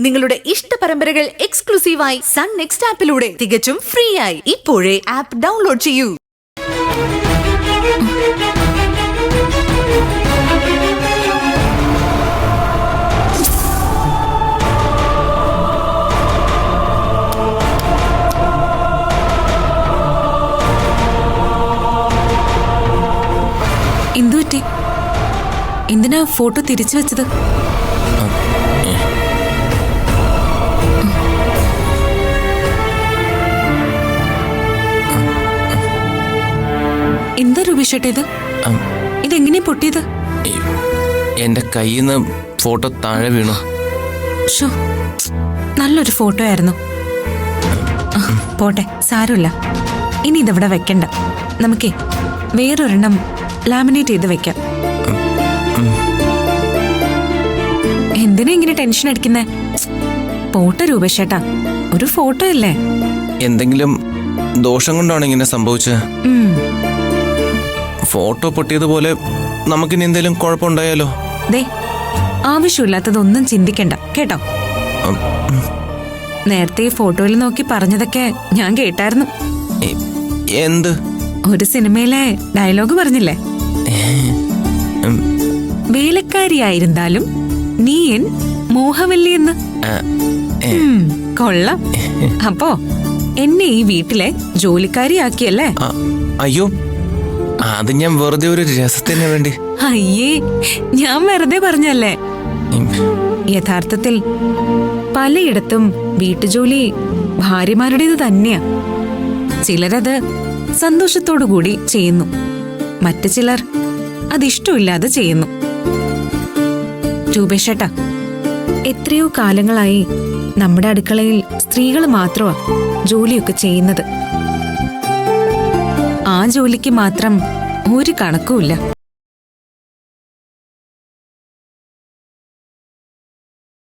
നിങ്ങളുടെ ഇഷ്ട പരമ്പരകൾ എക്സ്ക്ലൂസീവായി സൺ നെക്സ്റ്റ് ആപ്പിലൂടെ തികച്ചും ഫ്രീ ആയി ഇപ്പോഴേ ആപ്പ് ഡൗൺലോഡ് ചെയ്യൂ. എന്തുപറ്റി? എന്തിനാ ഫോട്ടോ തിരിച്ചു വെച്ചത്? എന്താ രൂപേഷേട്ടാ ഇത്? ഇതെങ്ങനെ പൊട്ടിയത്? എന്റെ കയ്യിൽ നിന്ന് ഫോട്ടോ താഴെ വീണു. ഷോ, നല്ലൊരു ഫോട്ടോ ആയിരുന്നു. പോട്ടെ, സാരമില്ല. ഇനി ഇതിവിടെ വെക്കണ്ട. നമുക്കേ വേറൊരെണ്ണം ലാമിനേറ്റ് ചെയ്ത് വെക്കാം. എന്തിനാ ഇങ്ങനെ ടെൻഷൻ അടിക്കുന്നേ? പോട്ടെ രൂപേഷേട്ടാ, ഒരു ഫോട്ടോ അല്ലേ. എന്തെങ്കിലും ദോഷം കൊണ്ടാണ് ഇങ്ങനെ സംഭവിച്ചത്. ഫോട്ടോ പൊട്ടിയതുപോലെ നമുക്കിനി എന്തെങ്കിലും കുഴപ്പമുണ്ടായാലോ? ദേ, ആവശ്യമില്ലാത്തതൊന്നും ചിന്തിക്കണ്ട കേട്ടോ. നേരത്തെ ഫോട്ടോയിൽ നോക്കി പറഞ്ഞതൊക്കെ ഞാൻ കേട്ടായിരുന്നു. എന്ത്? ഒരു സിനിമയിലെ ഡയലോഗ് പറഞ്ഞില്ലേ, വേലക്കാരിയായിരുന്നാലും നീ എൻ മോഹവല്ലി എന്ന്. കൊള്ളാം. അപ്പോ എന്നെ ഈ വീട്ടിലെ ജോലിക്കാരിയാക്കിയല്ലേ? അയ്യോ, അത് ഞാൻ വെറുതെ ഒരു രസത്തിന് വേണ്ടി. അയ്യേ, ഞാൻ വെറുതെ പറഞ്ഞല്ലേ. യഥാർത്ഥത്തിൽ പലയിടത്തും വീട്ടുജോലി ഭാര്യമാരുടേത് തന്നെയാ. ചിലരത് സന്തോഷത്തോടു കൂടി ചെയ്യുന്നു, മറ്റു ചിലർ അതിഷ്ടമില്ലാതെ ചെയ്യുന്നു. രൂപേഷേട്ടാ, എത്രയോ കാലങ്ങളായി നമ്മുടെ അടുക്കളയിൽ സ്ത്രീകൾ മാത്രമാ ജോലിയൊക്കെ ചെയ്യുന്നത്. ആ ജോലിക്ക് മാത്രം ഒരു കണക്കുമില്ല.